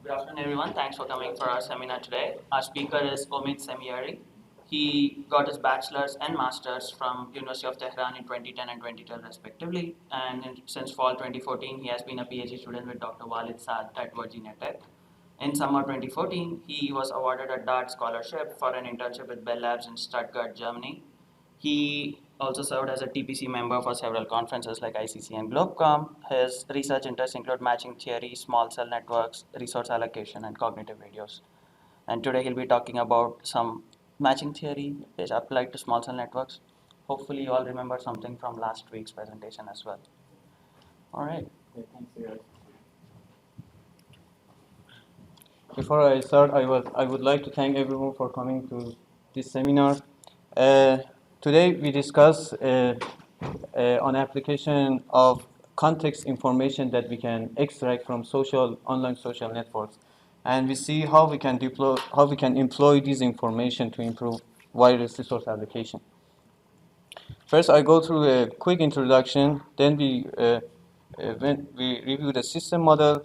Good afternoon, everyone. Thanks for coming for our seminar today. Our speaker is Omid Semiari. He got his bachelor's and master's from University of Tehran in 2010 and 2012 respectively. And since fall 2014, he has been a PhD student with Dr. Walid Saad at Virginia Tech. In summer 2014, he was awarded a DART scholarship for an internship with Bell Labs in Stuttgart, Germany. He also served as a TPC member for several conferences like ICC and GlobeCom. His research interests include matching theory, small cell networks, resource allocation, and cognitive videos. And today he'll be talking about some matching theory is applied to small cell networks. Hopefully you all remember something from last week's presentation as well. All right. Okay, thanks, Siraj. Before I start, I would like to thank everyone for coming to this seminar. Today we discuss on application of context information that we can extract from online social networks, and we see how we can employ this information to improve wireless resource allocation. First, I go through a quick introduction. Then when we review the system model,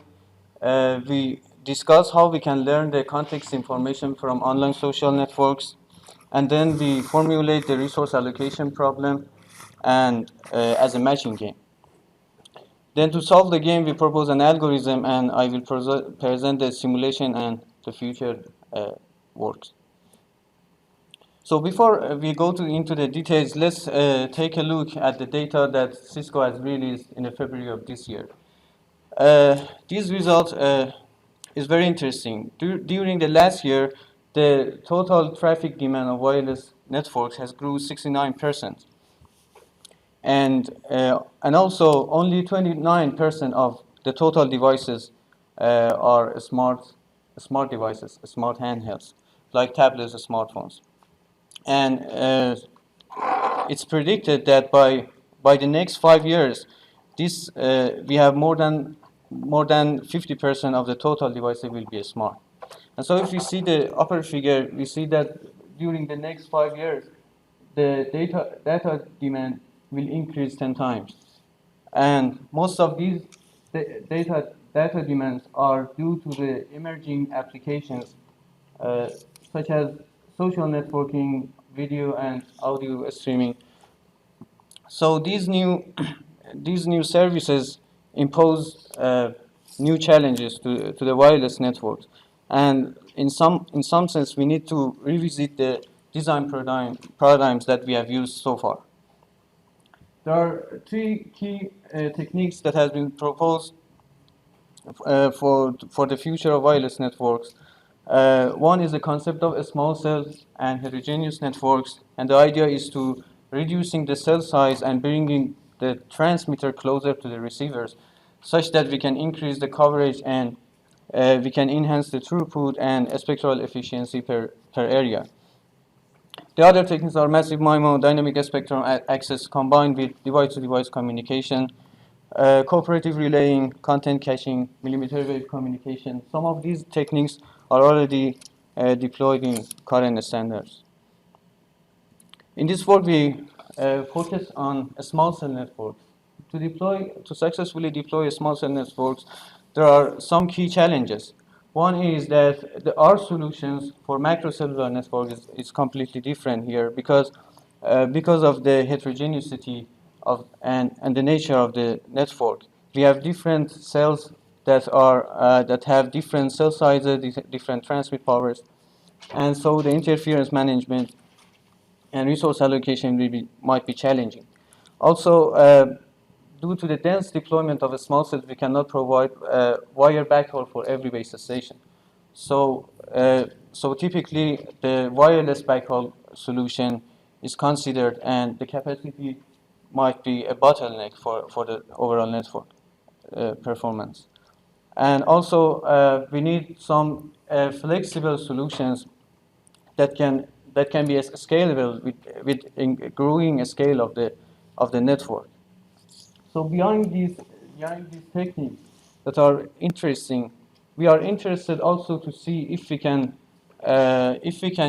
we discuss how we can learn the context information from online social networks, and then we formulate the resource allocation problem and as a matching game. Then to solve the game, we propose an algorithm, and I will present the simulation and the future works. So before we go into the details, let's take a look at the data that Cisco has released in February of this year. These results is very interesting. During the last year, the total traffic demand of wireless networks has grew 69%. And also only 29% of the total devices are smart devices, smart handhelds, like tablets or smartphones. And it's predicted that by the next 5 years, we have more than 50% of the total devices will be smart. And so if you see the upper figure, we see that during the next 5 years, the data demand will increase 10 times. And most of these data demands are due to the emerging applications such as social networking, video and audio streaming. So these new services impose new challenges to the wireless networks, and in some sense we need to revisit the design paradigms that we have used so far. There are three key techniques that have been proposed for the future of wireless networks. One is the concept of small cells and heterogeneous networks, and the idea is to reducing the cell size and bringing the transmitter closer to the receivers, such that we can increase the coverage and we can enhance the throughput and spectral efficiency per area. The other techniques are massive MIMO, dynamic spectrum access combined with device-to-device communication, cooperative relaying, content caching, millimeter wave communication. Some of these techniques are already deployed in current standards. In this work, we focus on a small cell network. To successfully deploy a small cell networks, there are some key challenges. One is that our solutions for macrocellular network is completely different here because of the heterogeneity and the nature of the network. We have different cells that have different cell sizes, different transmit powers, and so the interference management and resource allocation might be challenging. Also, due to the dense deployment of a small cell, we cannot provide wire backhaul for every base station. So typically, the wireless backhaul solution is considered, and the capacity might be a bottleneck for the overall network performance. And also, we need some flexible solutions that can be scalable with growing scale of the network. So beyond these techniques that are interesting, we are interested also to see if we can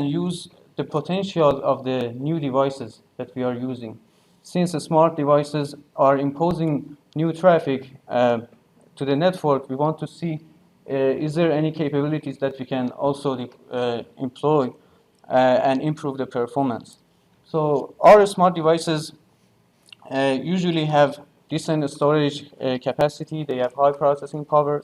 use the potential of the new devices that we are using. Since the smart devices are imposing new traffic to the network, we want to see is there any capabilities that we can also employ and improve the performance? So our smart devices usually have decent storage capacity, they have high processing power,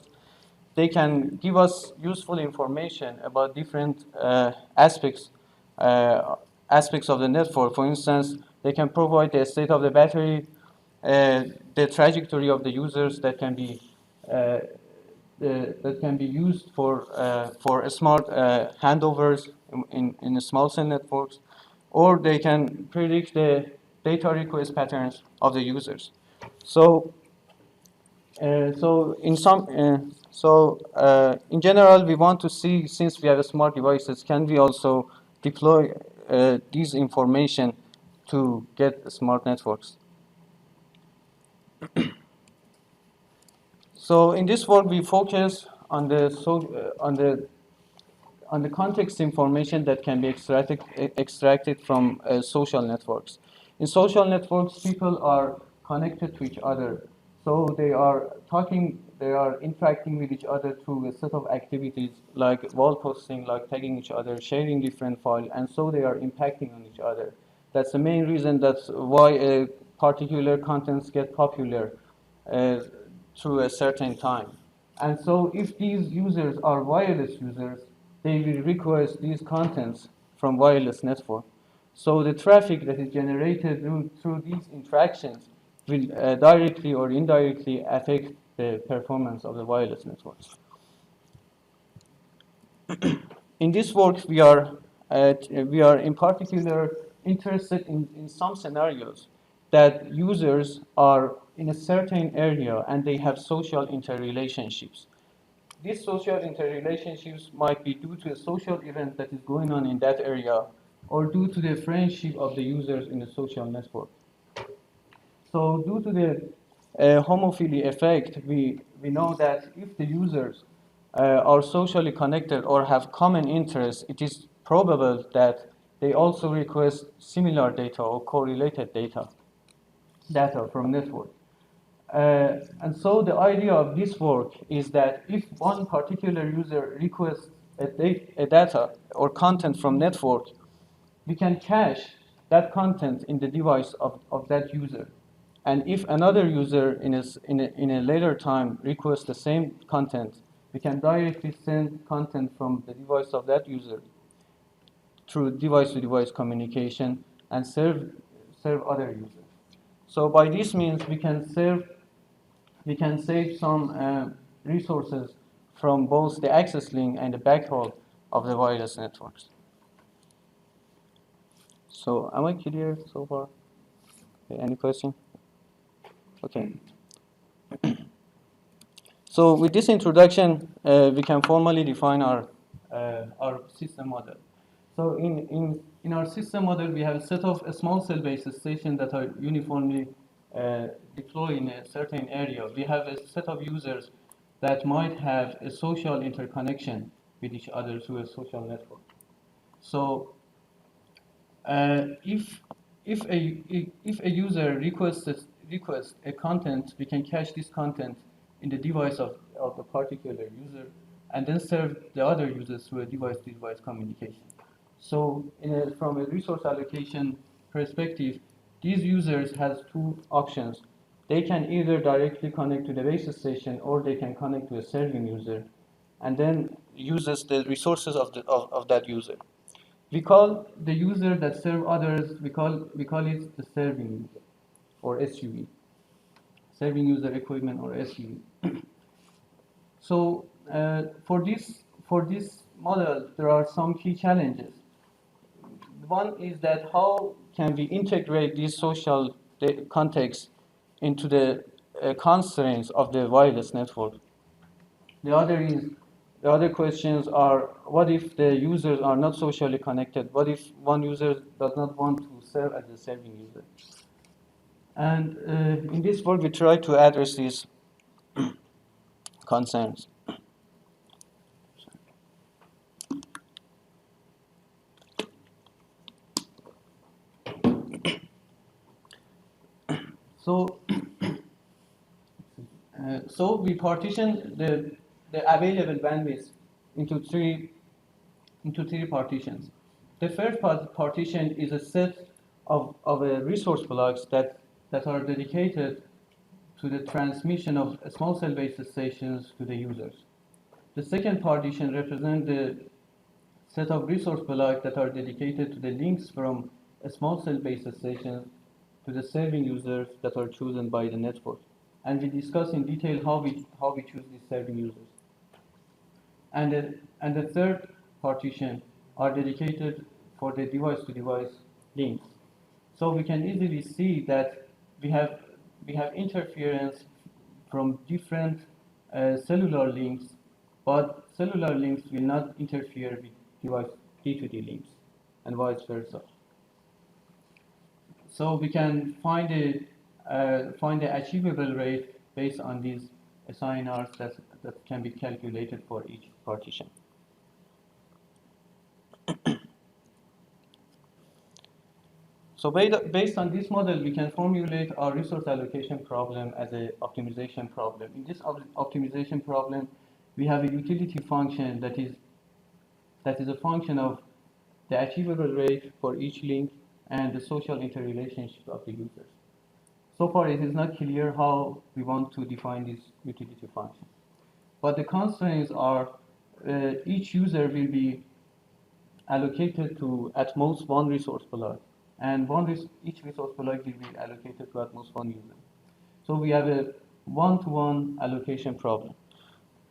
they can give us useful information about different uh, aspects of the network. For instance, they can provide the state of the battery, the trajectory of the users that can be used for a smart handovers in small cell networks, or they can predict the data request patterns of the users. So in general, we want to see, since we have smart devices, can we also deploy these information to get smart networks? So in this work, we focus on the context information that can be extracted from social networks. In social networks, people are connected to each other. So they are talking, they are interacting with each other through a set of activities like wall posting, like tagging each other, sharing different files, and so they are impacting on each other. That's the main reason that's why particular contents get popular uh, through a certain time. And so if these users are wireless users, they will request these contents from wireless network. So the traffic that is generated through these interactions will directly or indirectly affect the performance of the wireless networks. In this work, we are in particular interested in some scenarios that users are in a certain area and they have social interrelationships. These social interrelationships might be due to a social event that is going on in that area or due to the friendship of the users in the social network. So due to the homophily effect, we know that if the users are socially connected or have common interests, it is probable that they also request similar data or correlated data from network. And so the idea of this work is that if one particular user requests a data or content from network, we can cache that content in the device of that user. And if another user in a later time requests the same content, we can directly send content from the device of that user through device-to-device communication and serve other users. So by this means, we can save some resources from both the access link and the backhaul of the wireless networks. So am I clear so far? Okay, any question? Okay. So with this introduction, we can formally define our system model. So in our system model, we have a set of small cell base stations that are uniformly deployed in a certain area. We have a set of users that might have a social interconnection with each other through a social network. So if a user requests a content, we can cache this content in the device of the particular user, and then serve the other users through a device-to-device communication. So, from a resource allocation perspective, these users has two options. They can either directly connect to the base station, or they can connect to a serving user, and then uses the resources of that user. We call the user that serve others, we call it the serving user, or SUV, serving user equipment, or SUV. So for this model, there are some key challenges. One is that how can we integrate these social contexts into the constraints of the wireless network? The other is the other questions are, what if the users are not socially connected? What if one user does not want to serve as a serving user? And in this work, we try to address these concerns. So, so we partition the available bandwidth into three partitions. The first partition is a set of resource blocks that are dedicated to the transmission of small cell base stations to the users. The second partition represents the set of resource blocks that are dedicated to the links from a small cell base stations to the serving users that are chosen by the network. And we discuss in detail how we choose these serving users. And the third partition are dedicated for the device-to-device links. So we can easily see that we have interference from different cellular links, but cellular links will not interfere with device D2D links, and vice versa. So we can find the achievable rate based on these SINRs that can be calculated for each partition. So based on this model, we can formulate our resource allocation problem as an optimization problem. In this optimization problem, we have a utility function that is a function of the achievable rate for each link and the social interrelationship of the users. So far, it is not clear how we want to define this utility function. But the constraints are each user will be allocated to at most one resource block, and each resource block will be allocated to at most one user. So we have a one-to-one allocation problem.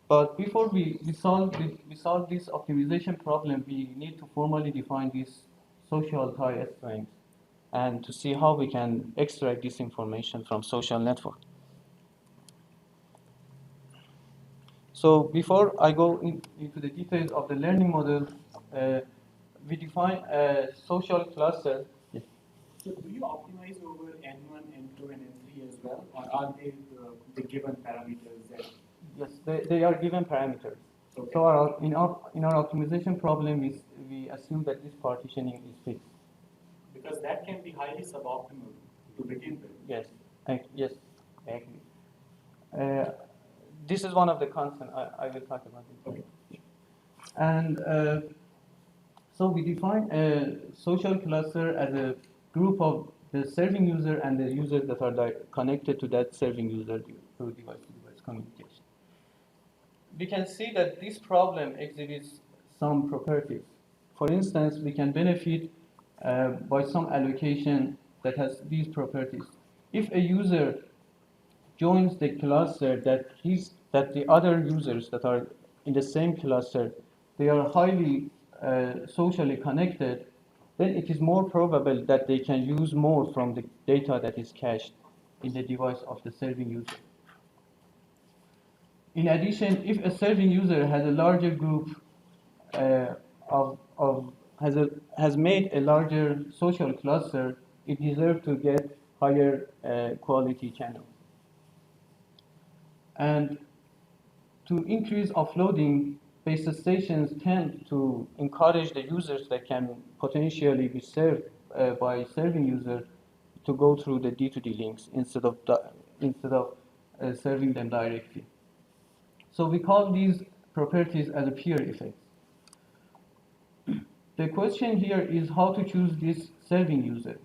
But before we solve this optimization problem, we need to formally define this social tie strength and to see how we can extract this information from social network. So before I go into the details of the learning model, we define a social cluster. Yes. So do you optimize over N1, N2, and N3 as well, or are they the given parameters that? Yes, they are given parameters. Okay. So in our optimization problem, we assume that this partitioning is fixed. Because that can be highly suboptimal to begin with. Yes, yes, I agree. This is one of the constants I will talk about it. Okay. And so we define a social cluster as a group of the serving user and the users that are connected to that serving user through device-to-device communication. We can see that this problem exhibits some properties. For instance, we can benefit by some allocation that has these properties. If a user joins the cluster that the other users that are in the same cluster, they are highly socially connected, then it is more probable that they can use more from the data that is cached in the device of the serving user. In addition, if a serving user has a larger group has made a larger social cluster, it deserves to get higher quality channels. And to increase offloading, base stations tend to encourage the users that can potentially be served by serving users to go through the D2D links instead of serving them directly. So we call these properties as a peer effects. The question here is how to choose this serving user.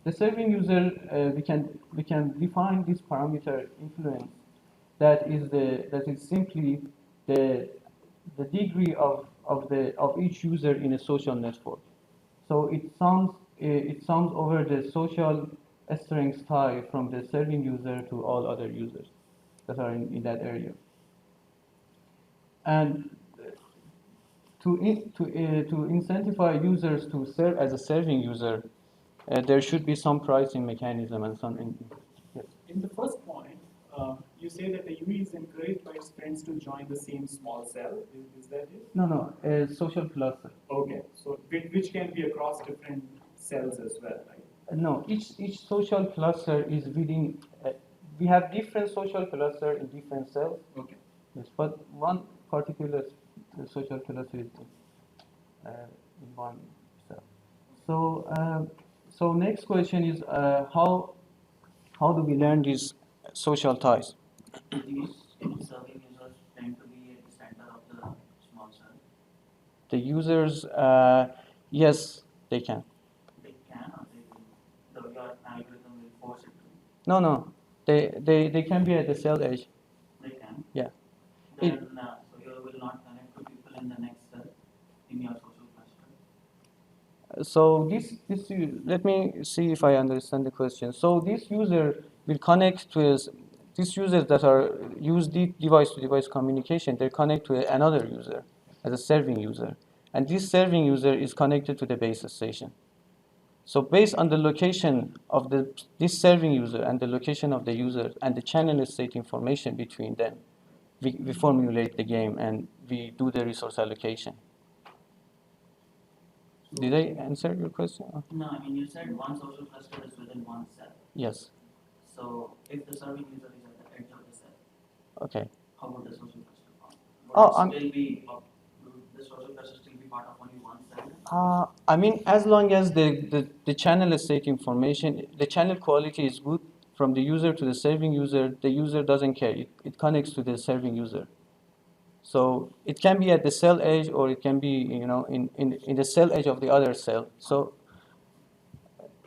The serving user, we can define this parameter influence that is simply the degree of each user in a social network. So it sums over the social strength tie from the serving user to all other users that are in that area. And to incentivize users to serve as a serving user, there should be some pricing mechanism and some. Yes. In the first point, you say that the UE is encouraged by its friends to join the same small cell. Is that it? No, a social cluster. Okay, so which can be across different cells as well, right? No, each social cluster is within. We have different social cluster in different cells. Okay. Yes, but one particular social cluster is in one cell. So next question is how do we learn these social ties? These serving users tend to be at the The users, yes, they can. They can, or they will, your algorithm will force it to. No, they can be at the cell edge. They can. Yeah. Then, so you will not connect to people in the next cell in your social cluster. So let me see if I understand the question. So this user will connect to these users that are use the device-to-device communication. They connect to another user as a serving user, and this serving user is connected to the base station. So based on the location of this serving user and the location of the user and the channel state information between them, we formulate the game and we do the resource allocation. Did I answer your question? No, I mean you said one social cluster is within one cell. Yes. So if the serving user is at the edge of the cell, Okay. how would the social cluster form? Oh, Would the social cluster still be part of only one cell? I mean, as long as the channel state information, the channel quality is good from the user to the user doesn't care. It connects to the serving user. So it can be at the cell edge or it can be, in the cell edge of the other cell. So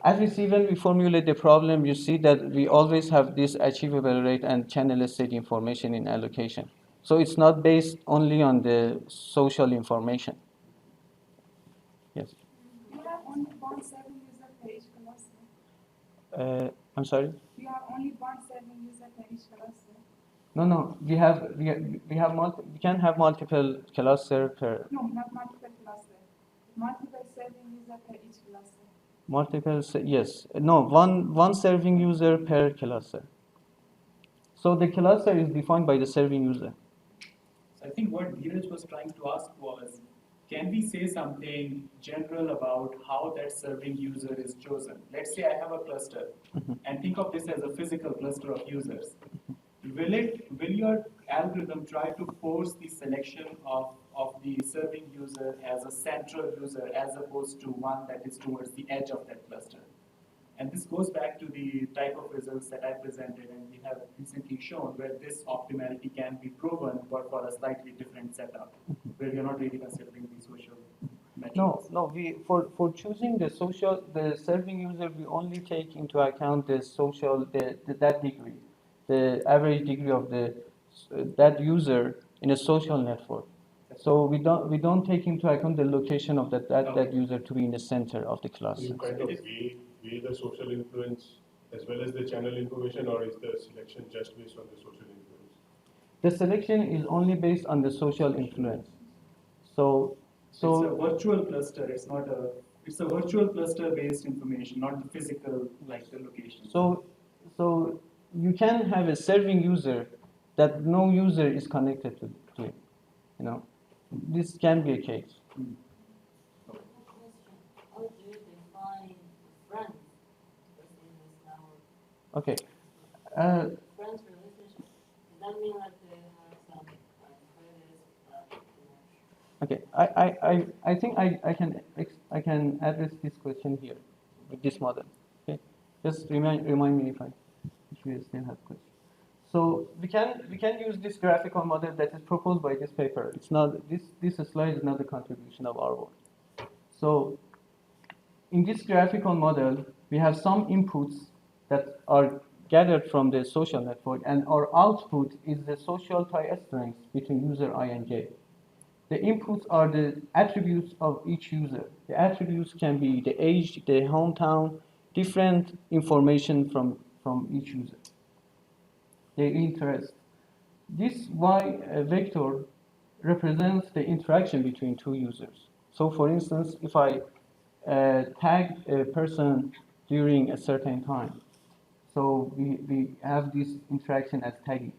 as we see when we formulate the problem, you see that we always have this achievable rate and channel state information in allocation. So it's not based only on the social information. Yes. You have only one serving user per each cluster. I'm sorry. You have only one serving user per each cluster. No. We can have multiple cluster per No, not multiple cluster. Multiple serving user per each cluster. yes. No, one serving user per cluster. So the cluster is defined by the serving user. So I think what Dheeraj was trying to ask was, can we say something general about how that serving user is chosen? Let's say I have a cluster, and think of this as a physical cluster of users. Will your algorithm try to force the selection of the serving user as a central user as opposed to one that is towards the edge of that cluster? And this goes back to the type of results that I presented and we have recently shown where this optimality can be proven but for a slightly different setup, where you're not really considering the social metrics. No. For choosing the serving user, we only take into account that degree, the average degree of that user in a social network. So we don't take into account the location of that user to be in the center of the So cluster. you kind of weigh the social influence as well as the channel information, or is the selection just based on the social influence? The selection is only based on the social influence. So It's a virtual cluster. It's a virtual cluster based information, not the physical like the location. So you can have a serving user that no user is connected to it. This can be a case. Question. How do you define friends within this network? Okay. Friends relationship. Does that mean that they have some credits? Okay. I think I can address this question here with this model. Okay. Just remind me if you still have questions. So we can use this graphical model that is proposed by this paper. It's not this slide is not a contribution of our work. So in this graphical model, we have some inputs that are gathered from the social network, and our output is the social tie-strength between user I and j. The inputs are the attributes of each user. The attributes can be the age, the hometown, different information from each user. Their interest. This y vector represents the interaction between two users. So for instance, if I tag a person during a certain time, so we have this interaction as tagging.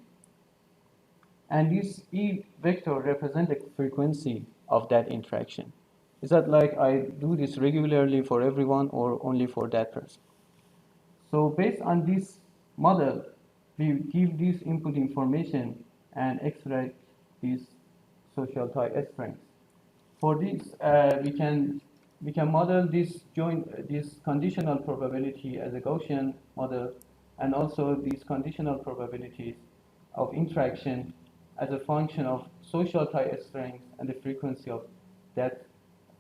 And this E vector represents the frequency of that interaction. Is that like I do this regularly for everyone or only for that person? So based on this model, we give this input information and extract this social tie strength. For this, we can model this conditional probability as a Gaussian model, and also these conditional probabilities of interaction as a function of social tie strength and the frequency of that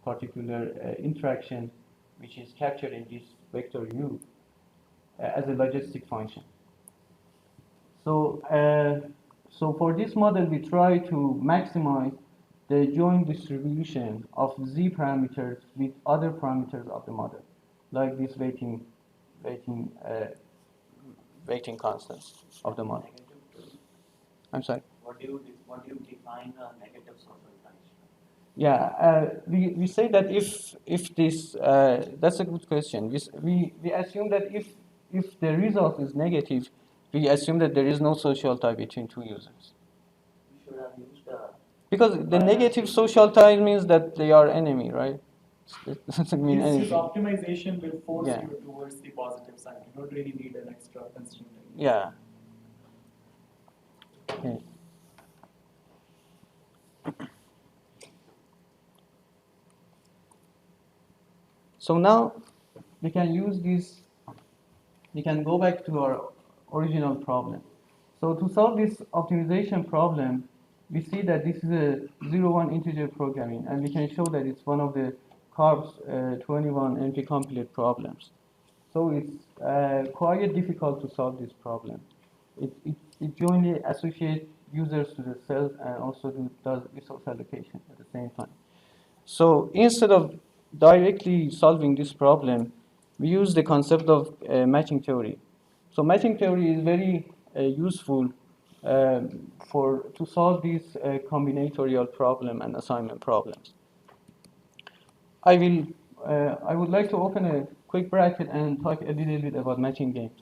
particular interaction which is captured in this vector U as a logistic function. So, so for this model, we try to maximize the joint distribution of z parameters with other parameters of the model, like this weighting, weighting constants of the model. I'm sorry. What do you define a negative social condition? Yeah, we say that if this that's a good question. We assume that if the result is negative, we assume that there is no social tie between two users. You should have used Because the negative social tie means that they are enemy, right? It doesn't mean This anything. optimization will force Yeah. you towards the positive side. You don't really need an extra constraint. Yeah. Okay. So now we can use this, we can go back to our original problem. So to solve this optimization problem, we see that this is a 0-1 integer programming, and we can show that it's one of the CARB's 21 NP-complete problems. So it's quite difficult to solve this problem. It jointly associates users to the cells and also does resource allocation at the same time. So instead of directly solving this problem, we use the concept of matching theory. So matching theory is very useful to solve these combinatorial problem and assignment problems. I would like to open a quick bracket and talk a little bit about matching games.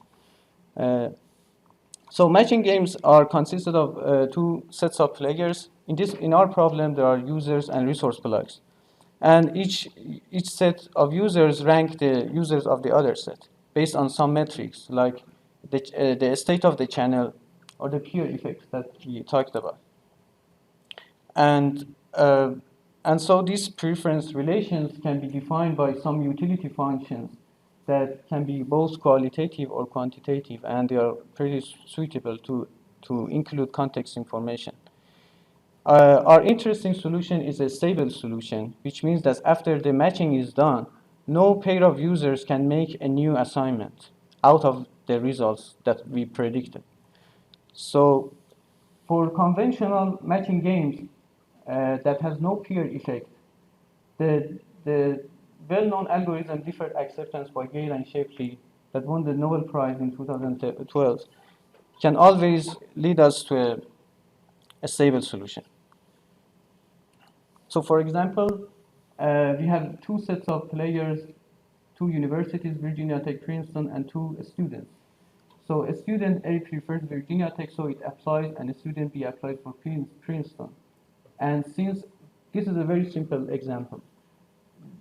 So matching games are consisted of two sets of players. In our problem, there are users and resource blocks. And each set of users rank the users of the other set based on some metrics like the state of the channel or the peer effects that we talked about. And so these preference relations can be defined by some utility functions that can be both qualitative or quantitative, and they are pretty suitable to include context information. Our interesting solution is a stable solution, which means that after the matching is done, no pair of users can make a new assignment out of the results that we predicted. So for conventional matching games that has no peer effect, the well-known algorithm deferred acceptance by Gale and Shapley that won the Nobel Prize in 2012 can always lead us to a stable solution. So for example, we have two sets of players, two universities, Virginia Tech, Princeton, and two students. So a student A prefers Virginia Tech, so it applies, and a student B applies for Princeton. And since this is a very simple example,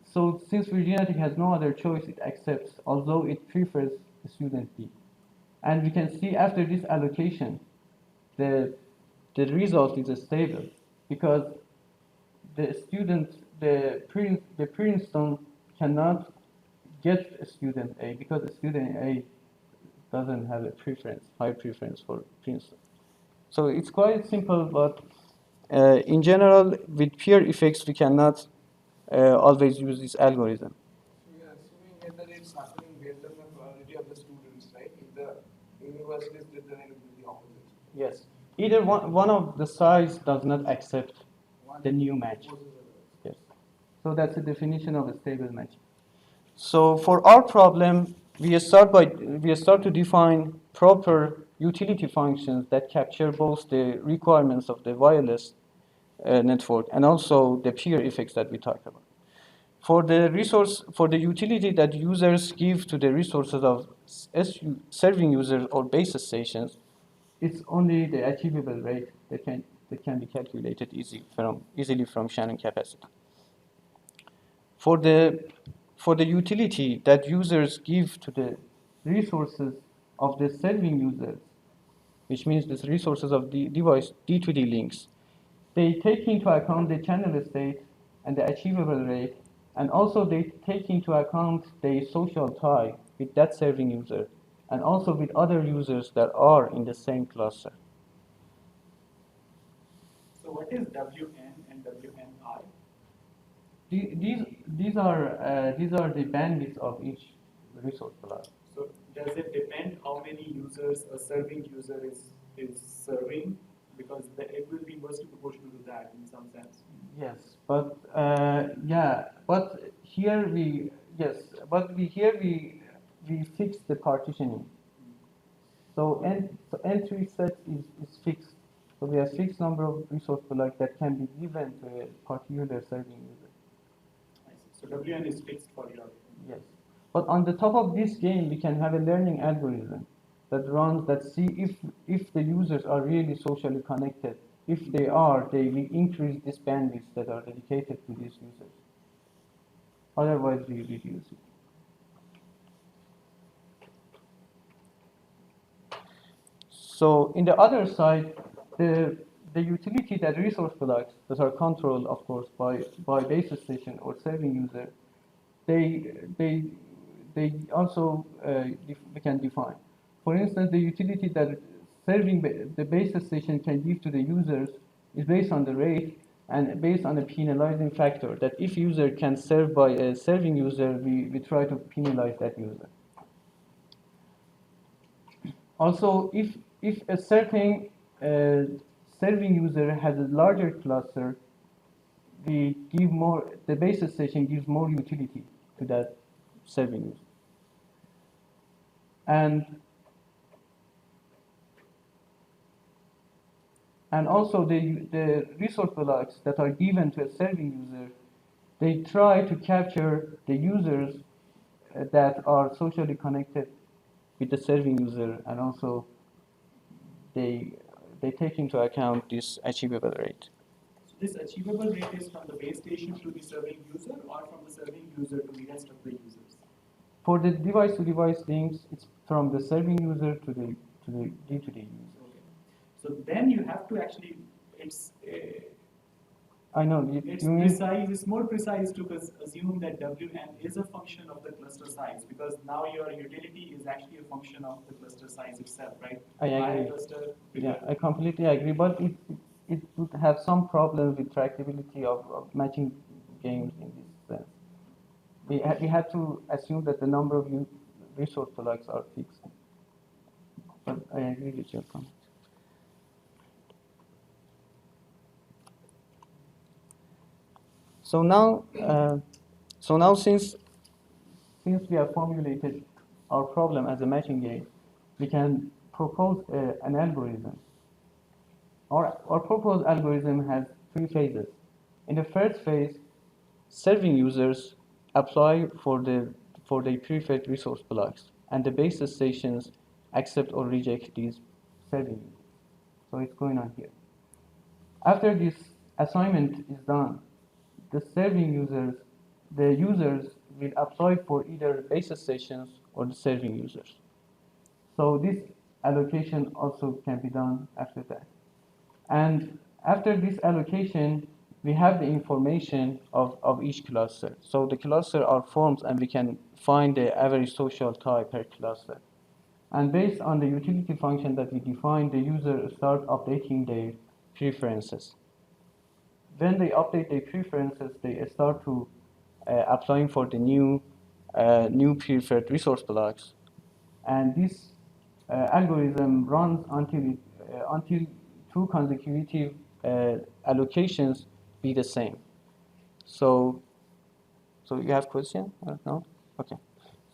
so since Virginia Tech has no other choice, it accepts, although it prefers the student B. And we can see after this allocation, the result is stable because the Princeton cannot get a student A because a student A doesn't have a high preference for Princeton. So it's quite simple, but in general, with peer effects, we cannot always use this algorithm. We are assuming that it's happening based on the quality of the students, right? If the universities did, then it would be the opposite. Yes. Either one of the sides does not accept the new match. Yes. So that's the definition of a stable match. So for our problem, we start to define proper utility functions that capture both the requirements of the wireless network and also the peer effects that we talked about. For the utility that users give to the resources of serving users or base stations, it's only the achievable rate that can be calculated easily from Shannon capacity. For the utility that users give to the resources of the serving users, which means the resources of the device D2D links, they take into account the channel state and the achievable rate, and also they take into account the social tie with that serving user, and also with other users that are in the same cluster. So what is WN and WNI? These are the bandwidth of each resource block. So does it depend how many users a serving user is serving? Because it will be inversely proportional to that in some sense. Yes, but yeah, but here we yes, but we fix the partitioning. So entry set is fixed. So we have fixed number of resource blocks that can be given to a particular serving user. I see. So WN is fixed for your. Yes. But on the top of this game, we can have a learning algorithm that runs that see if the users are really socially connected. If they are, they will increase this bandwidth that are dedicated to these users. Otherwise, we reduce it. So in the other side, the utility that resource blocks that are controlled, of course, by base station or serving user, they they they also we can define. For instance, the utility that the base station can give to the users is based on the rate and based on a penalizing factor. That if user can serve by a serving user, we try to penalize that user. Also, if a certain serving user has a larger cluster, we give more. The base station gives more utility to that serving user, and also the resource blocks that are given to a serving user, they try to capture the users that are socially connected with the serving user, and also they they take into account this achievable rate. So this achievable rate is from the base station to the serving user or from the serving user to the rest of the users? For the device-to-device links, it's from the serving user to the D2D user. Okay. So then you have to actually, it's I know it's you mean precise. It's more precise to assume that WN is a function of the cluster size, because now your utility is actually a function of the cluster size itself, right? I agree. Higher cluster, Yeah, bigger. I completely agree, but it would have some problems with tractability of matching games in this sense. We had to assume that the number of resource blocks are fixed. But I agree with your comment. So now, since we have formulated our problem as a matching game, we can propose an algorithm. Our proposed algorithm has three phases. In the first phase, serving users apply for the preferred resource blocks, and the base stations accept or reject these serving users. So it's going on here. After this assignment is done, the serving users, the users will apply for either base stations or the serving users. So this allocation also can be done after that. And after this allocation, we have the information of each cluster. So the cluster are forms, and we can find the average social type per cluster. And based on the utility function that we define, the user start updating their preferences. When they update their preferences, they start to applying for the new preferred resource blocks. And this algorithm runs until two consecutive allocations be the same. So you have question? No? Okay.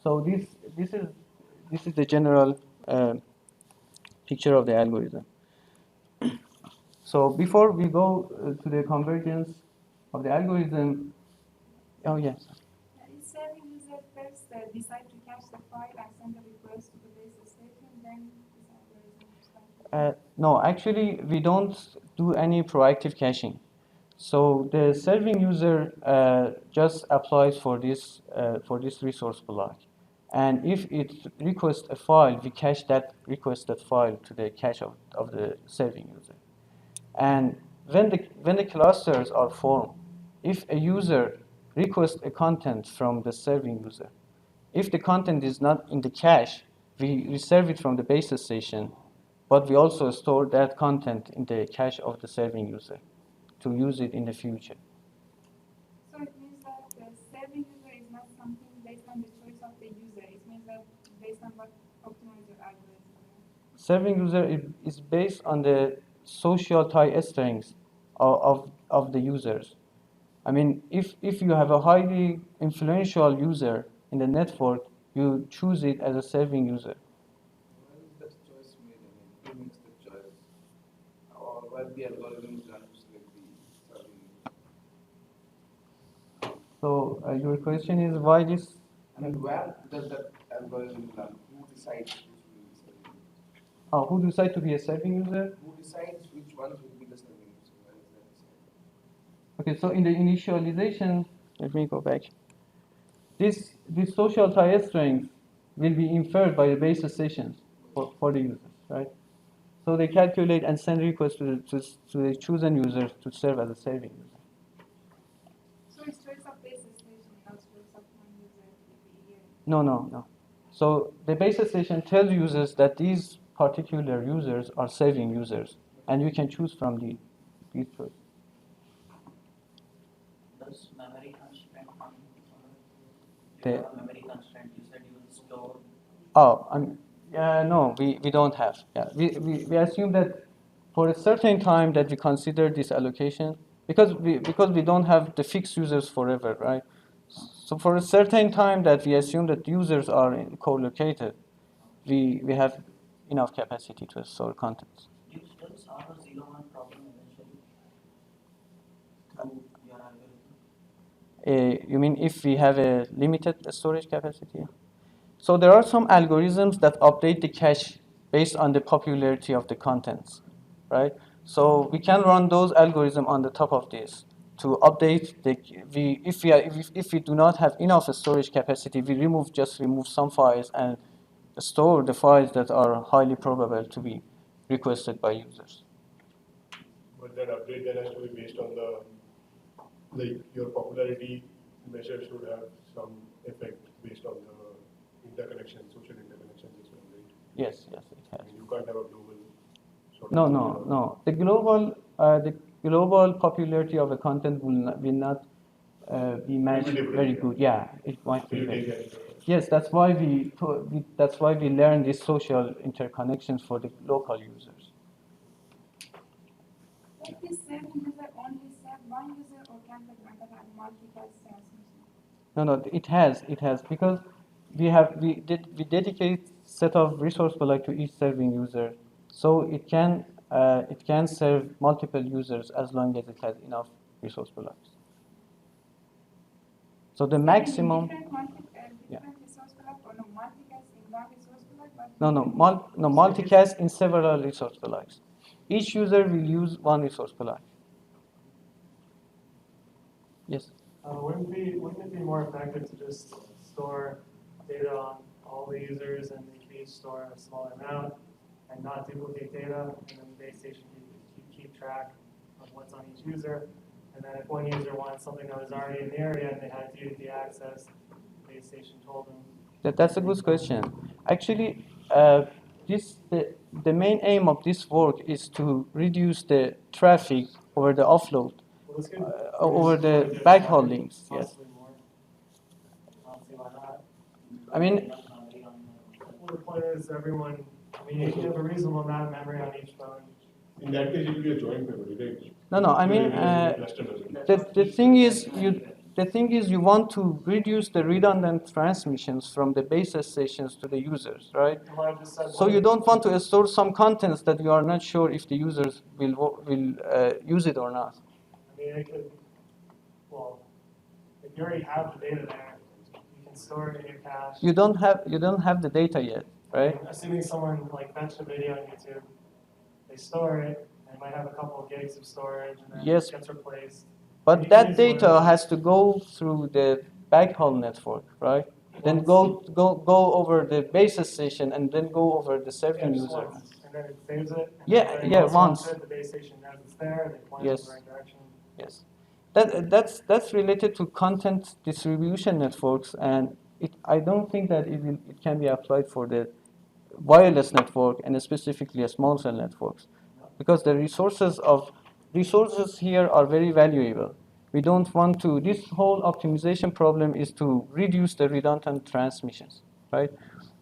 So this is the general picture of the algorithm. So before we go to the convergence of the algorithm, oh yes. Is serving user first decide to cache the file and send a request to the base station, then this algorithm starts? No, actually, we don't do any proactive caching. So the serving user just applies for this resource block, and if it requests a file, we cache that requested file to the cache of the serving user. And when the clusters are formed, if a user requests a content from the serving user, if the content is not in the cache, we reserve it from the base station, but we also store that content in the cache of the serving user to use it in the future. So it means that the user. It means that based on what optimizer algorithm. Serving user is based on the social tie strings of the users. I mean, if you have a highly influential user in the network, you choose it as a serving user. Where is that choice made? I mean, who makes the choice? Or where the algorithm is done to select the serving user? So your question is why this? I mean, where does that algorithm run? Who decides which will be the serving user? Who decide to be a serving user? Who decides which ones will be the serving user? Where is that decided? Okay, so in the initialization, let me go back. This social tie strings will be inferred by the base sessions for the users, right? So they calculate and send requests to the chosen user to serve as a serving user. So it's choice of base station, not choice of one user behavior. No. So the base station tells users that these particular users are serving users, and you can choose from these choices. Does memory constraint come? The- You have a memory constraint. You said you will store. No, we don't have. Yeah, we assume that for a certain time that we consider this allocation because we don't have the fixed users forever, right? So for a certain time that we assume that users are co-located, we have enough capacity to store contents. Do you still solve a 0-1 problem eventually through your algorithm? You mean if we have a limited storage capacity? So there are some algorithms that update the cache based on the popularity of the contents, right? So we can run those algorithms on the top of this to update the. If we do not have enough storage capacity, we just remove some files and store the files that are highly probable to be requested by users. But that update then has to be based on your popularity measure should have some effect based on the interconnection, social interconnections as well, right? Yes, it I has. mean, you can't have a global sort of. No. The global popularity of the content will not be matched different, very yeah. good. Yeah, it might So be you very take good. that into account. Yes, that's why we learn these social interconnections for the local users. Can this serving user only serve one user or can the method have multi-cast transmission? No, it has because we dedicate set of resource block to each serving user, so it can serve multiple users as long as it has enough resource blocks. So the maximum. Different resource block or no multicast in one resource block? But No, multicast in several resource blocks. Each user will use one resource block. Yes. Wouldn't it be more effective to just store data on all the users and they can each store a smaller amount and not duplicate data, and then the base station can keep track of what's on each user, and then if one user wants something that was already in the area and they had DDD access, the base station told them. That's a good question. Actually, the main aim of this work is to reduce the traffic over the offload, Well, this could over reduce the storage backhaul by links. Yes. possibly more. I don't see why not. I mean, Enough memory on Well, the point is everyone, I mean, you have a reasonable amount of memory on each phone. In that case, it will be a joint memory, right? no. I mean, the thing is you want to reduce the redundant transmissions from the base stations to the users, right? Well, I just said So you don't want to store some contents that you are not sure if the users will use it or not. I mean, it could, well, if you already have the data there, you can store it in your cache. You don't have the data yet, right? Assuming someone like fetched a video on YouTube, they store it, and might have a couple of gigs of storage, and then Yes. it gets replaced. But You that can use data whatever. has to go through the backhaul network, right? Then go over the base station and then go over the Yeah, serving just user. once, and then it saves it. And Yeah, then when yeah, else wants once. it, the base station knows it's there, they point Yes. in the right direction. Yes, that's related to content distribution networks, and I don't think that it can be applied for the wireless network and specifically small cell networks, because the resources here are very valuable. We don't want to, this whole optimization problem is to reduce the redundant transmissions, right?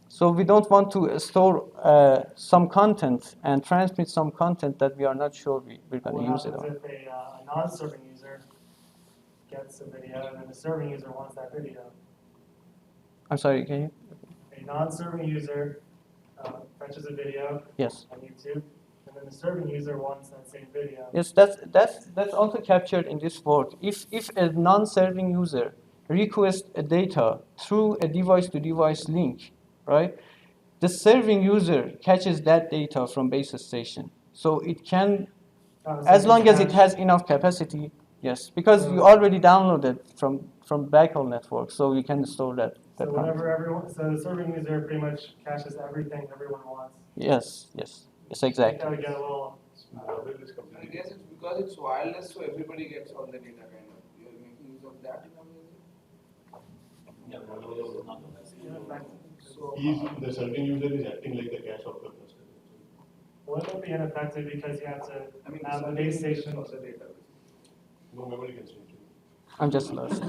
So we don't want to store some content and transmit some content that we are not sure we're going What to use it happens on. if a non-serving user gets a video and then the serving user wants that video? I'm sorry, can you? A non-serving user fetches a video Yes. on YouTube, and then the serving user wants that same video. Yes, that's also captured in this work. If a non-serving user requests a data through a device-to-device link, right? The serving user catches that data from base station, so it can, as long as it has enough capacity. Yes, because you already downloaded from backhaul network, so you can store that. So That whatever content. everyone, so the serving user pretty much caches everything everyone wants. Yes, You exactly. gotta get a little. Model is I completely guess it's because it's wireless, so everybody gets all the data kind of. You're making use of that in a way. So the serving user is acting like the cache of the cluster. Wouldn't it be ineffective because you have to I mean, have the the base station station? of the data. No memory constraint. I'm just lost.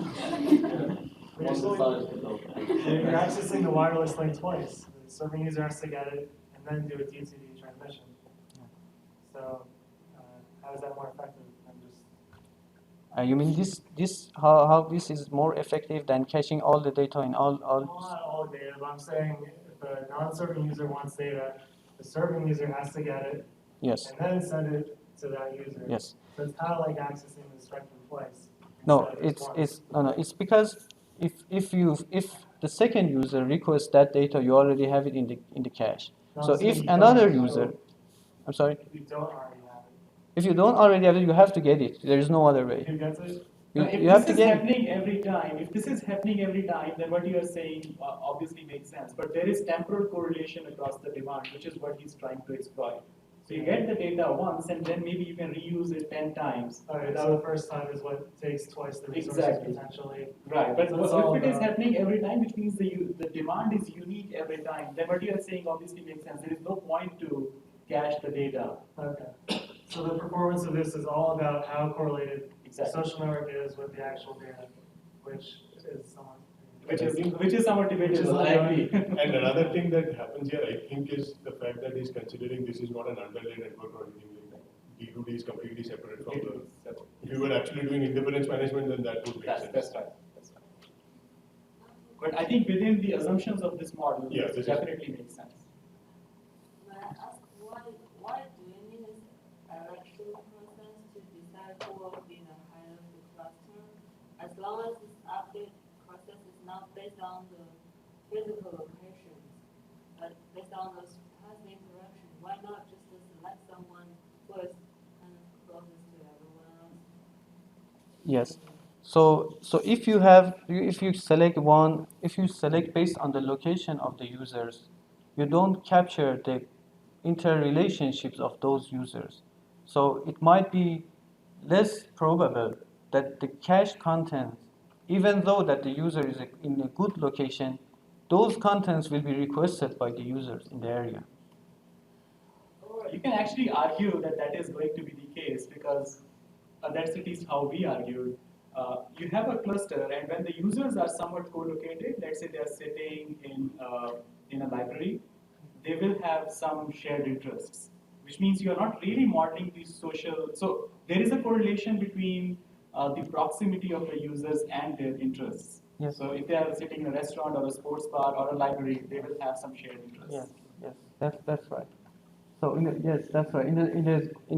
You're accessing the wireless link twice. The serving user has to get it and then do a TCP transmission. So how is that more effective than just? You mean this how this is more effective than caching all the data in all? Not all data, but I'm saying if a non-serving user wants data, the serving user has to get it Yes. and then send it to that user. Yes. So it's kind of like accessing the spectrum twice. No, instead of just once. it's because if the second user requests that data, you already have it in the cache. No, So I'm saying if you another don't, user, so I'm sorry, if you don't already have it, if you don't already have it, you have to get it. There is no other way. who gets it? You, If you have this to is get it. happening every time, if this is happening every time, then what you are saying obviously makes sense. But there is temporal correlation across the demand, which is what he's trying to exploit. So you get the data once, and then maybe you can reuse it 10 times. All right, so the first time is what takes twice the resources Exactly. potentially. Right, but So it's if all it is about- happening every time, which means the demand is unique every time, then what you are saying obviously makes sense. There is no point to cache the data. Okay. So the performance of this is all about how correlated the Exactly. social network is with the actual data, which is somewhat. Which is somewhat debatable, I agree. And another thing that happens here, I think, is the fact that he's considering this is not an underlaid network or anything like that. D2D is completely separate from the. If you were actually doing independence management, then that would make sense. That's right. That's right. But I think within the assumptions of this model, Yeah, this this is- definitely makes sense. May I ask why do you need this election process to decide who will be the head of the cluster? As long as this update process is not based on the physical locations, but based on the past interaction, why not just select someone who is kind of closest to everyone else? Yes. So if you select based on the location of the users, you don't capture the interrelationships of those users. So it might be less probable that the cache content, even though that the user is in a good location, those contents will be requested by the users in the area. You can actually argue that that is going to be the case because that's at least how we argued. You have a cluster, and when the users are somewhat co-located, let's say they are sitting in a library, they will have some shared interests, which means you are not really modeling the social. So there is a correlation between the proximity of the users and their interests. Yes. So if they are sitting in a restaurant or a sports bar or a library, they will have some shared interests. Yes, that's right. So yes, that's right. In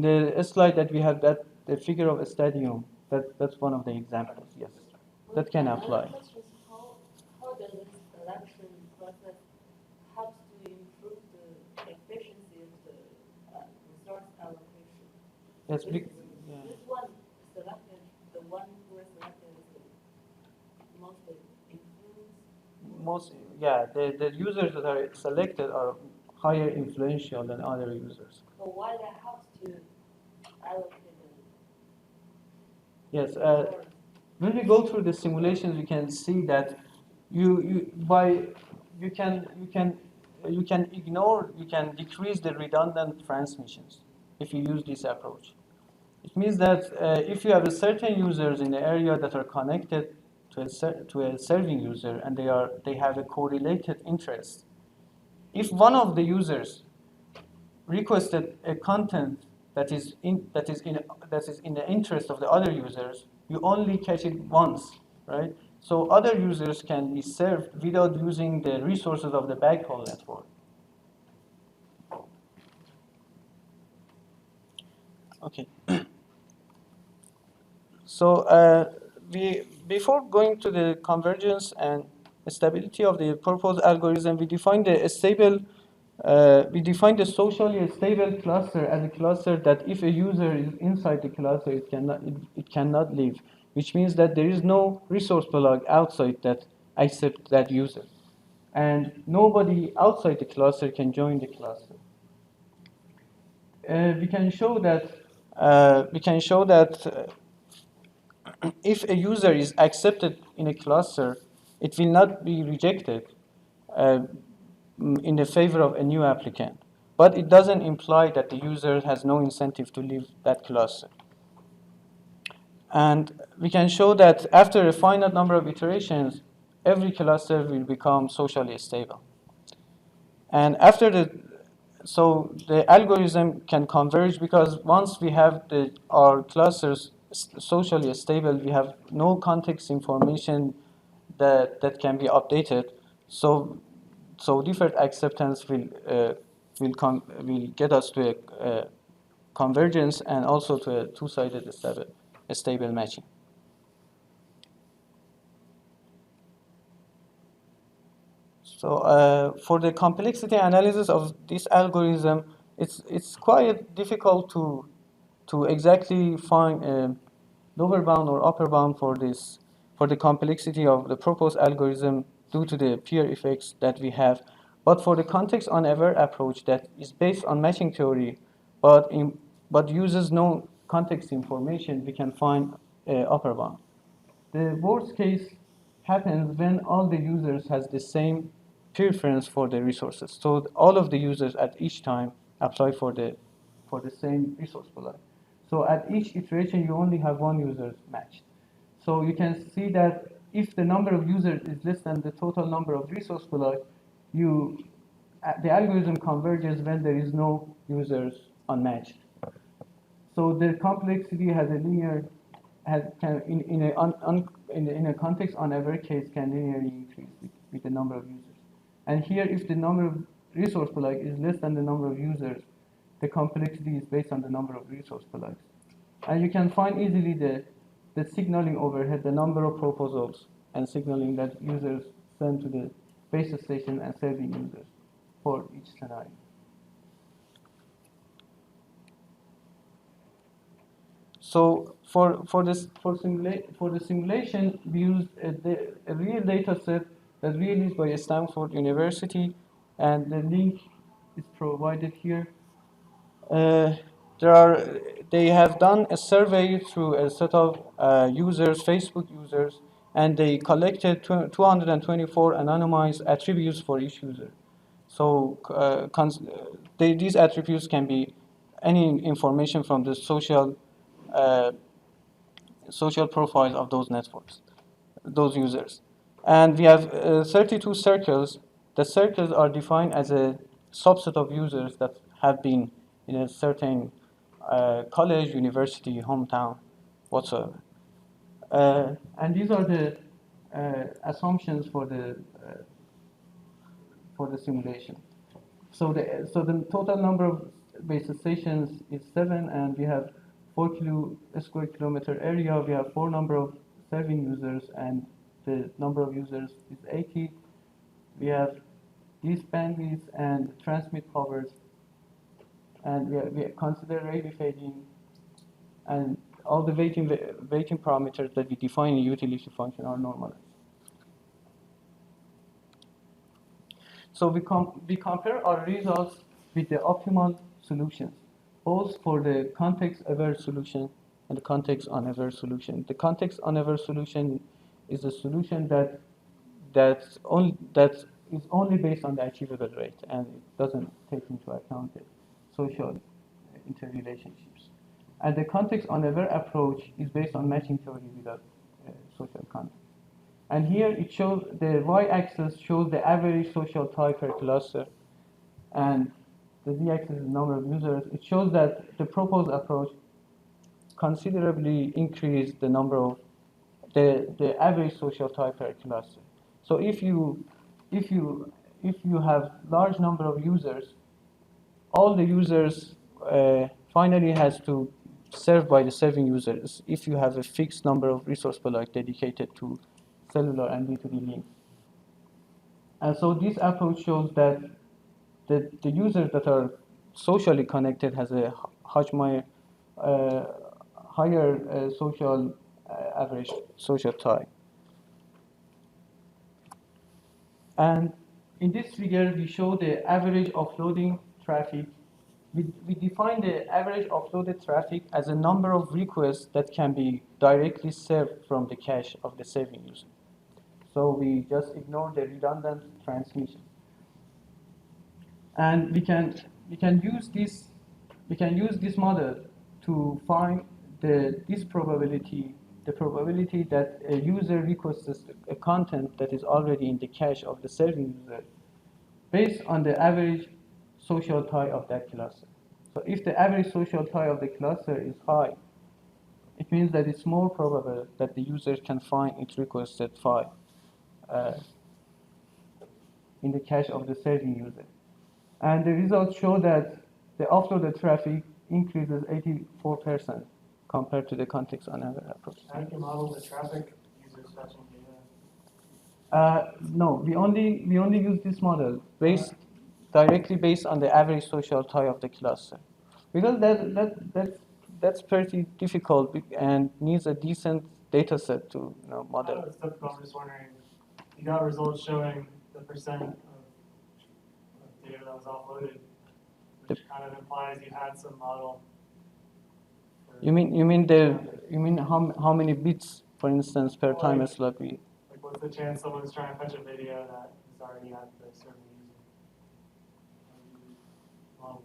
the slide that we have, that the figure of a stadium, that's one of the examples. Yes, that can Another apply. question is how does this selection process helps to improve the efficiency of the resource allocation? Yes, This one selected, the one who is selected is the most influence. the users that are selected are higher influential than other users. But why that helps to allocate Yes, the resource? when we go through the simulations, we can see that you can decrease the redundant transmissions if you use this approach. It means that if you have a certain users in the area that are connected to a serving user and they have a correlated interest, if one of the users requested a content that is in the interest of the other users, you only catch it once, right? So other users can be served without using the resources of the backhaul network. Okay. So before going to the convergence and stability of the proposed algorithm, we define the socially stable cluster as a cluster that if a user is inside the cluster, it cannot leave, which means that there is no resource plug outside that accepts that user, and nobody outside the cluster can join the cluster. We can show that if a user is accepted in a cluster, it will not be rejected uh, in the favor of a new applicant. But it doesn't imply that the user has no incentive to leave that cluster. And we can show that after a finite number of iterations, every cluster will become socially stable. And so the algorithm can converge because once we have our clusters socially stable, we have no context information that can be updated. So default acceptance will get us to a convergence and also to a two-sided stable matching. So for the complexity analysis of this algorithm, it's quite difficult to exactly find a lower bound or upper bound for the complexity of the proposed algorithm due to the peer effects that we have. But for the context unaware approach that is based on matching theory, but uses no context information, we can find upper bound. The worst case happens when all the users has the same preference for the resources. So all of the users at each time apply for the same resource pool. So at each iteration, you only have one user matched. So you can see that if the number of users is less than the total number of resource pool, the algorithm converges when there is no users unmatched. So the complexity has a linear, in a context on every case can linearly increase with the number of users. And here, if the number of resource plugs is less than the number of users, the complexity is based on the number of resource plugs. And you can find easily the signaling overhead, the number of proposals and signaling that users send to the base station and serving users for each scenario. So for the simulation, we used a real data set that's released by Stanford University, and the link is provided here. They have done a survey through a set of users, Facebook users, and they collected 224 anonymized attributes for each user. So these attributes can be any information from the uh, social profiles of those networks, those users. And we have 32 circles. The circles are defined as a subset of users that have been in a certain college, university, hometown, whatsoever. And these are the assumptions for the simulation. So the total number of base stations is 7, and we have 4 square kilometer area. We have 4 number of serving users, and the number of users is 80. We have these bandwidths and transmit powers, and we consider radio fading and all the weighting parameters that we define in utility function are normalized. So we compare our results with the optimal solutions, both for the context-aware solution and the context-unaware solution. The context-unaware solution is a solution that is only based on the achievable rate, and it doesn't take into account the social interrelationships. And the context-unaware approach is based on matching theory without social context. And here it shows the y-axis shows the average social type per cluster, and the z-axis is the number of users. It shows that the proposed approach considerably increased the number of the average social type per cluster. So if you have large number of users, all the users finally has to serve by the serving users if you have a fixed number of resource blocks dedicated to cellular and B2B links. And so this approach shows that the users that are socially connected has a uh, higher social average social type. And in this figure, we show the average offloading traffic. We define the average offloaded traffic as a number of requests that can be directly served from the cache of the serving user. So we just ignore the redundant transmission. And we can use this model to find this probability, the probability that a user requests a content that is already in the cache of the serving user based on the average social tie of that cluster. So if the average social tie of the cluster is high, it means that it's more probable that the user can find its requested file uh, in the cache of the serving user. And the results show that the offloaded traffic increases 84% compared to the context-unaware approach. How do you model the traffic users fetching data? No, we only use this model directly based on the average social tie of the cluster, because that's pretty difficult and needs a decent data set to model. It's difficult. I'm just wondering, you got results showing the percent of data that was offloaded, which kind of implies you had some model. You mean how many bits, for instance, per time slot we? Like, what's the chance someone's trying to fetch a video that is already at the serving user? Model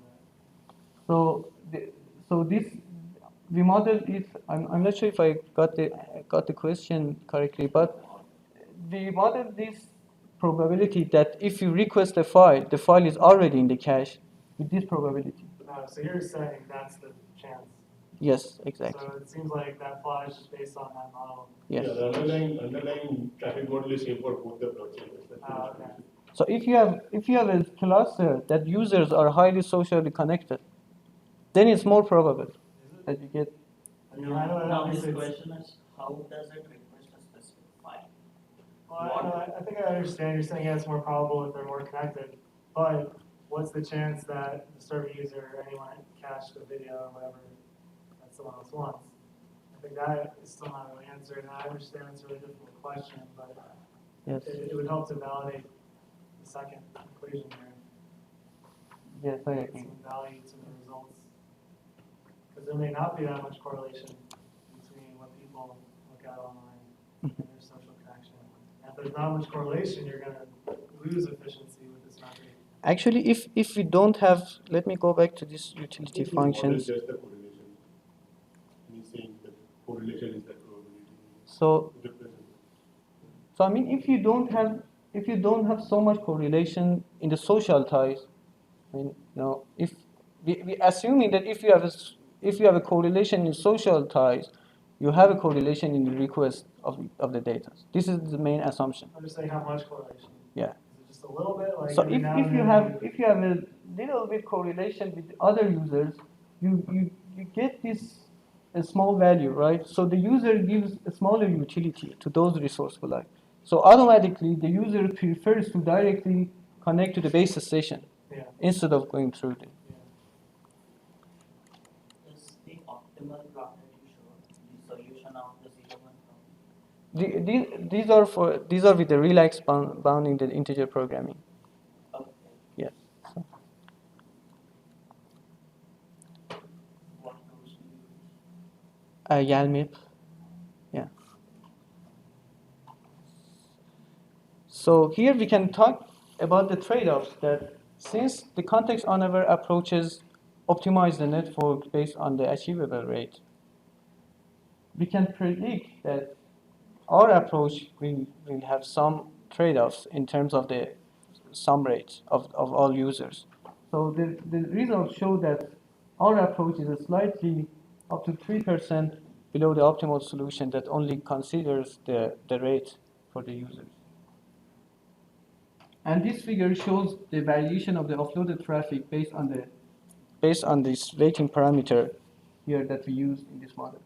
that. So this we modeled it. I'm not sure if I got the question correctly, but we modeled this probability that if you request a file, the file is already in the cache with this probability. No, so you're saying that's the chance. Yes, exactly. So it seems like that flies just based on that model. Yes. Yeah, the underlying traffic model is same for both the blockchains. Okay. So if you have a cluster that users are highly socially connected, then it's more probable that you get. Now his question is, how does it request a specific file? Well, I think I understand. You're saying it's more probable if they're more connected, but what's the chance that the serving user or anyone cached a video or whatever that someone else wants? I think that is still not really answered. And I understand it's a really difficult question, but Yes. it would help to validate the second equation here. Yes, I Get agree. some value to the results. Because there may not be that much correlation between what people look at online and their social connection. And if there's not much correlation, you're going to lose efficiency with this method. Actually, if we don't have, let me go back to this utility functions. Just the correlation. He's saying that correlation is that probability. So Difference. I mean, if you don't have so much correlation in the social ties, I mean, if we assuming that if you have a correlation in social ties, you have a correlation in the request of the data. This is the main assumption. I'm just saying how much correlation. Yeah. Is it just a little bit? Like So every now if and you then have a little bit correlation with other users, you get this a small value, right? So the user gives a smaller utility to those resource blocks. So automatically the user prefers to directly connect to the base station Yeah. instead of going through them. Is the optimal plot that you showed the solution of the 0-1 problem? These are with the relax bounding the integer programming. Okay. Yes. So, What tools do you use? YALMIP. Yeah. So here we can talk about the trade-offs that since the context-unaware approaches optimize the network based on the achievable rate, we can predict that our approach will have some trade-offs in terms of the sum rate of all users. So the results show that our approach is slightly up to 3% below the optimal solution that only considers the rate for the users. And this figure shows the variation of the offloaded traffic based on this rating parameter here that we use in this model.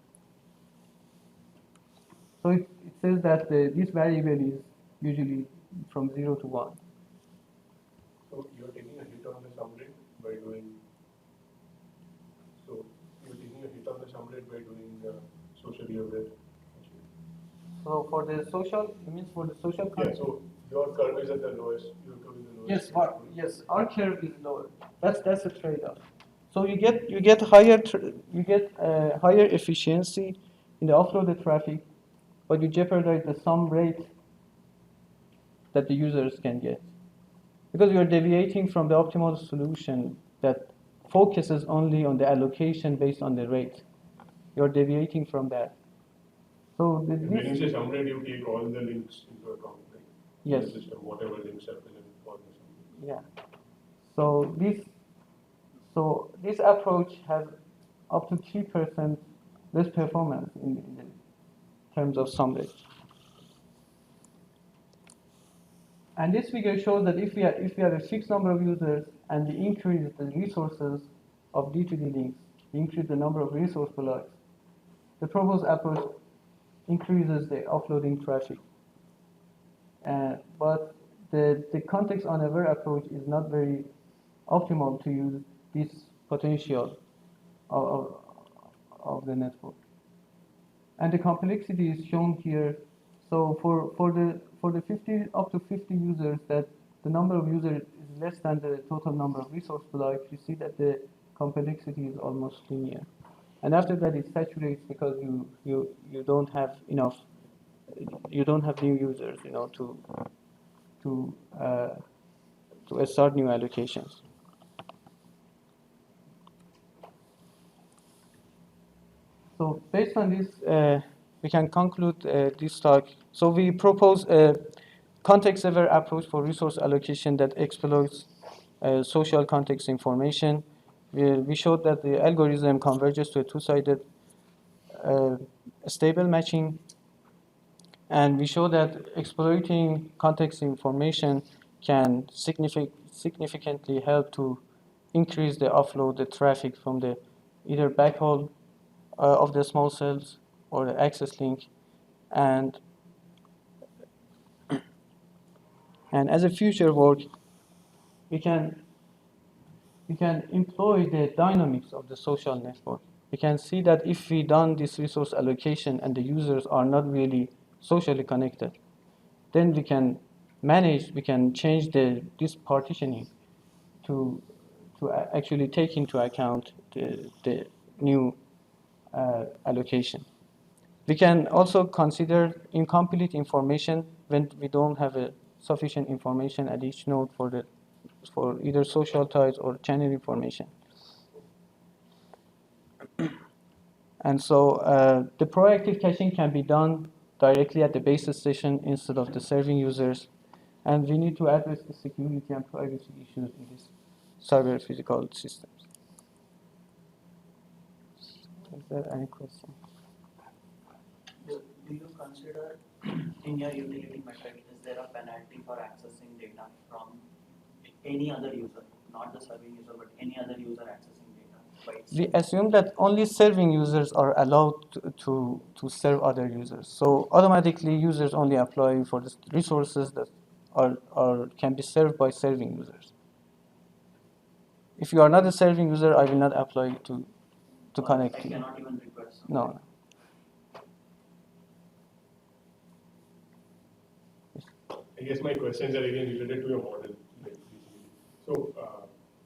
So it says that this variable is usually from 0 to 1. So you're taking a hit on the sum rate by doing. So you're taking a hit on the sum rate by doing socially aware. So for the social, it means for the social Yeah. context. So your curve is at the lowest. Your curve is the lowest. Yes, our curve is lower. That's a trade-off. So you get higher higher efficiency in the offloaded traffic, but you jeopardize the sum rate that the users can get, because you are deviating from the optimal solution that focuses only on the allocation based on the rate. You are deviating from that. So And when you say sum rate, you take all the links into account, right? Yes. In the system, whatever links are present for the sum rate. Yeah. So this approach has up to 3% less performance in terms of sum rate. And this figure shows that if we have a fixed number of users and we increase the resources of D2D links, we increase the number of resource blocks, the proposed approach increases the offloading traffic. But the context unaware approach is not very optimal to use this potential of the network. And the complexity is shown here. So for the 50 up to 50 users, that the number of users is less than the total number of resource blocks, you see that the complexity is almost linear. And after that, it saturates because you don't have enough, you don't have new users, to start new allocations. So based on this, we can conclude this talk. So we propose a context-aware approach for resource allocation that exploits social context information. We showed that the algorithm converges to a two-sided stable matching, and we show that exploiting context information can significantly help to increase the offloaded traffic from the either backhaul of the small cells or the access link, and as a future work, we can employ the dynamics of the social network. We can see that if we done this resource allocation and the users are not really socially connected, then we can change this partitioning to actually take into account the new allocation. We can also consider incomplete information when we don't have a sufficient information at each node for either social ties or channel information. And so the proactive caching can be done directly at the base station instead of the serving users. And we need to address the security and privacy issues in these cyber physical systems. Is there any question? Do you consider in your utility metric, is there a penalty for accessing data from any other user, not the serving user, but any other user accessing data? We assume that only serving users are allowed to serve other users. So automatically users only apply for the resources that can be served by serving users. If you are not a serving user, I will not apply to connect to you. I cannot even request. No. I guess my questions are again related to your model. So,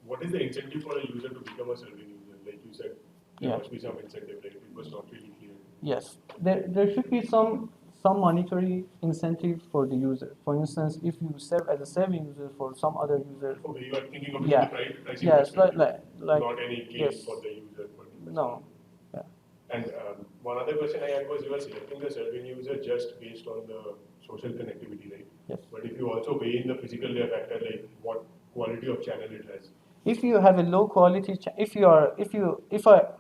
what is the incentive for a user to become a serving user? Like you said, there must be some incentive, right? It was not really clear. Yes, there should be some some monetary incentive for the user. For instance, if you serve as a serving user for some other user. Okay, you are thinking of Yeah. the pricing Yes, perspective, like not any gain yes. for the user. No. Yeah. And one other question I had was you are selecting the serving user just based on the social connectivity, right? Yes. But if you also weigh in the physical layer factor, like what quality of channel it has. If you have a low quality,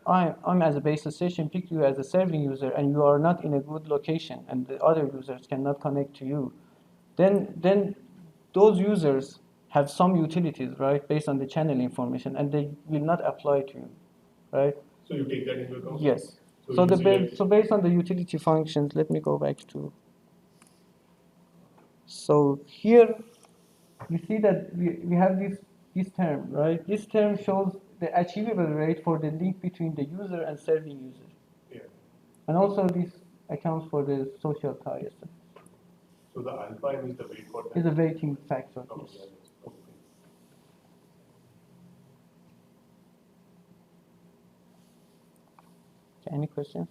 I'm as a base station pick you as a serving user and you are not in a good location and the other users cannot connect to you, then those users have some utilities, right, based on the channel information and they will not apply to you, right? So you take that into account? Yes. So So you select- so based on the utility functions, let me go back to. So here you see that we have this term, right? This term shows the achievable rate for the link between the user and serving user. Yeah. And also this accounts for the social tie. So the alpha M is the weight for that? Is a weighting factor. Okay, Yes. yeah, okay. Any questions?